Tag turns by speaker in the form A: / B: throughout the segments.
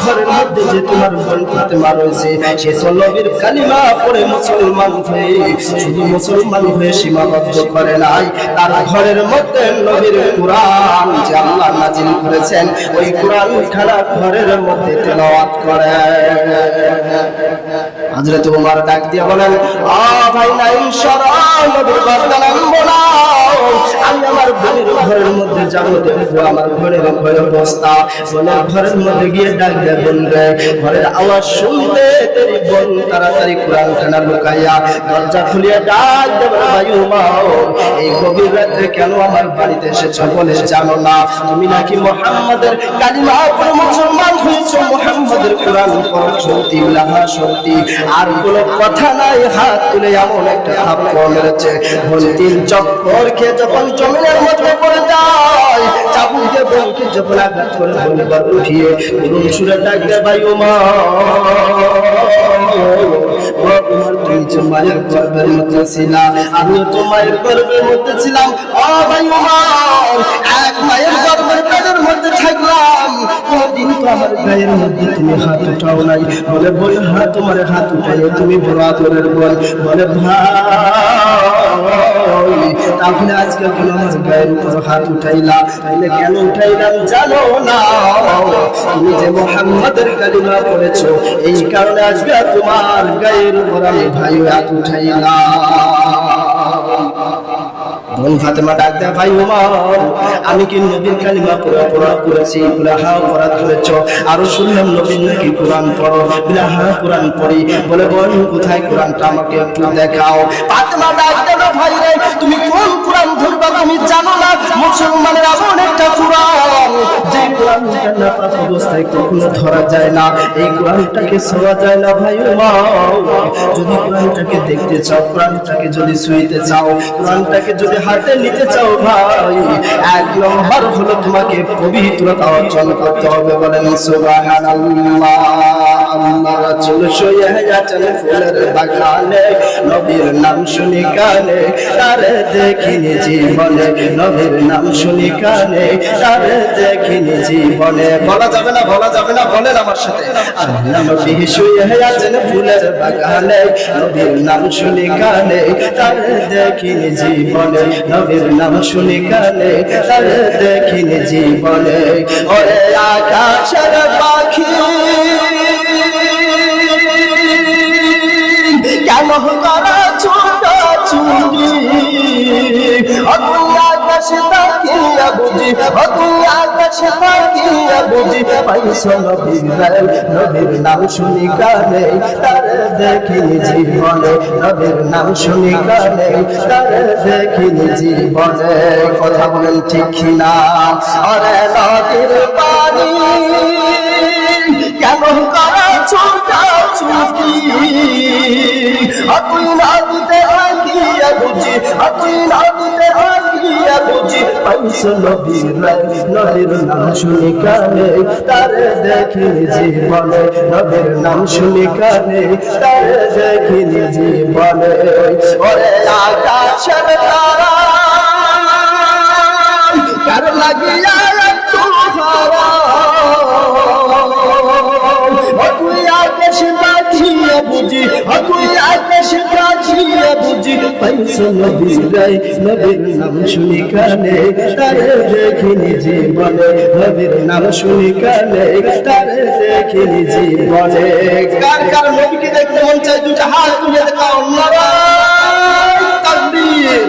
A: ঘরের মধ্যে যে তোমার বোন ফাতেমা রয়েছে, সে তো নবীর কালিমা পড়ে মুসলমান হয়ে শুধু মুসলমান হয়ে সীমাবদ্ধ করে নাই, তার ঘরের মধ্যে নবীর কোরআন যে আল্লাহ নাজিল করেছেন ওই কোরআন খানা ঘরের মধ্যে তেলাওয়াত করে। হযরত ওমর ডাক দিয়ে বলেন, ভাই না ইনশাআল্লাহ নবীর কথা নামবো না, আমি আমার বোনের ঘরের মধ্যে যাবো, দেখবো আমার ঘরের অবস্থা। বোনের ঘরের মধ্যে গিয়ে ডাক দিয়ে বলবে, ঘরের আওয়াজ শুনতে তেরি বোন তাড়াতাড়ি কোরআন খানা লুকাইয়া দরজা খুলিয়ে ডাক দেবে, ভাই ওমর এই গভীর রাতে কেন আমার বাড়িতে এসেছো বলে জানো না? তুমি নাকি মুহাম্মাদের কালিমা পড়ে মুসলমান হয়েছো, মুহাম্মাদের কোরআন পড়ো সত্যি ইলাহা সত্যি, আর কোনো কথা নাই। হাত তুলে এমন একটা থাপ্পড় মেরেছে, বোন তিন চক্কর খেয়ে যখন জমিনের মধ্যে পড়ে যায়, চাবুক দিয়ে বোনকে যখন আঘাত করে বোনবার উঠিয়ে করুণ সুরে ডাকবে, ভাই ওমর তুমি যে মায়ের গর্ভের মধ্যে ছিলা, আমিও তো মায়ের গর্ভের মধ্যে ছিলাম। ভাই ওমর এক মায়ের গর্ভের পেটের মধ্যে থাকলাম, কোনদিন তো আমার গায়ের মধ্যে তুমি হাত উঠাও নাই। বলে বল হ্যাঁ, তোমার হাত উঠাইও তুমি বড় আদরের বোন। বলে ভাই তাহলে আজকে কেন আমার গায়ের উপর হাত উঠাইলা? তাহলে কেন উঠাইলাম জানো না? তুমি যে মুহাম্মাদের কালিমা পড়েছো এই কারণে আজকে তোমার গায়ের উপর আমি ভাই হাত উঠাইলাম। বোন ফাতেমা ডাক দেয়, ভাই ওমর আমি কি নবীর কালিমা পড়া করেছি? বলে হ্যাঁ পড়া করেছো। আরো শুনলাম নবীর নাকি কোরআন পড়ো। বলে হ্যাঁ কোরআন পড়ি। বলে বোন কোথায় কোরআনটা আমাকে একটু দেখাও। ফাতেমা ডাক দেয়, ভাই রে তুমি কোন কোরআন ধরবা তুমি জানো না? মুসলমানের এমন একটা কোরআন যে কোরআনটা নাপাক অবস্থায় কখনো ধরা যায় না, এই কোরআনটাকে ছোঁয়া যায় না। ভাই ওমর যদি কোরআনটাকে দেখতে চাও, কোরআনটাকে যদি ছুঁইতে চাও, কোরআনটাকে যদি হাতে নিতে চাও, ভাই এক নম্বর হলো তোমাকে পবিত্রতা অর্জন করতে হবে। বলেন সুবহানাল্লাহ। আল্লাহ রাসূল শুয়ে আছেন ফুলের বাগানে, নবীর নাম শুনি কানে, তারে দেখিনি জীবনে, নবীর নাম শুনি কানে, তারে দেখিনি জীবনে। বলা যাবে না, বলা যাবে না, বলেন আমার সাথে। আল্লাহ নবী শুয়ে আছেন ফুলের বাগানে, নবীর নাম শুনি কানে, তারে দেখিনি জীবনে, নবীর নাম শুনি কানে, তারে দেখিনি জীবনে। ওরে আকাশের পাখি কেন করা ছোটাছুটি, তুই আকাশে তাকিয়া বুঝি, তুই আকাশে তাকিয়া বুঝি পাইছো নবীর নবীর নাম শুনি কানে, তারে দেখিনি জীবনে, নবীর নাম শুনি কানে, তারে দেখিনি জীবনে। কথা বলেন ঠিক কিনা? আরে নদীর পানি কেন করা ছোটাছুটি, তুই নদীতে আগিয়া বুঝি, তুই নদীতে আগিয়া বুঝি পাইছো নবীর নবীর নাম শুনি কানে, তারে দেখিনি জীবনে, নবীর নাম শুনি কানে, তারে দেখিনি জীবনে। ওরে আকাশের তারা কার লাগিয়া একটু হারা, তুই আকাশে তাকিয়া বুঝি, তুই আকাশে তাকিয়া বুঝি পাইছো নবীর নবীর নাম শুনি কানে, তারে দেখিনি জীবনে, নবীর নাম শুনি কানে, তারে দেখিনি জীবনে। কার কার নবীকে দেখতে মন চাই? দুটো হাত তুলে দেখাও। নারায়ে তাকবীর।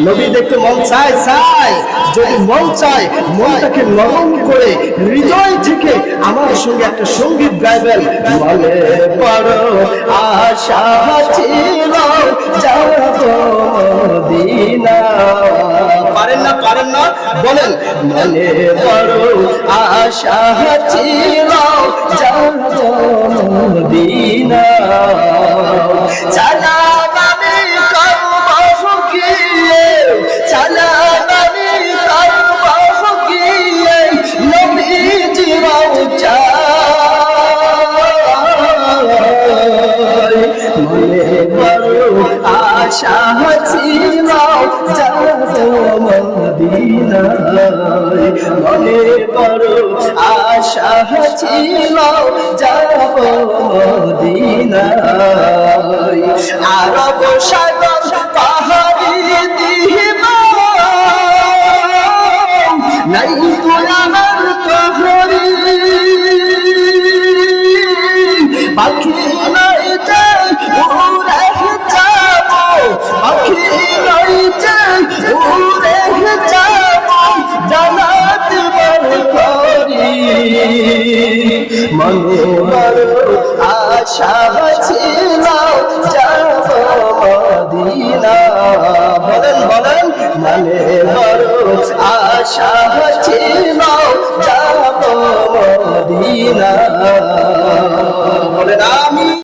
A: নবী দেখতে মন চায়? চাই। যদি মন চায় মনটাকে নরম করে হৃদয় থেকে আমার সঙ্গে একটা সঙ্গীত গাইবেন। মনে বড় আশা ছিল যাব মদিনা। পারেন না? পারেন না? বলেন মনে বড় আশা ছিল যাব মদিনা। চালা নামে করব গিয়ে, চালা নামে করব গিয়ে নবীজি রওজা। মনে বড় আশা ছিল যাব মদিনা। মনে বড় আশা ছিল যাব মদিনায় আরব সাগর পাহাড়ি দিব নাই তো আমার প্রহরী পাখি নাই যে উড়ে যাব পাখি নাই যে উড়ে যাব জানাত বড় করি মনে বড় আশা ছিল যাব মদিনা বলেন বলেন মনে বড় আশা ছিল যাব মদিনা বলেন আমি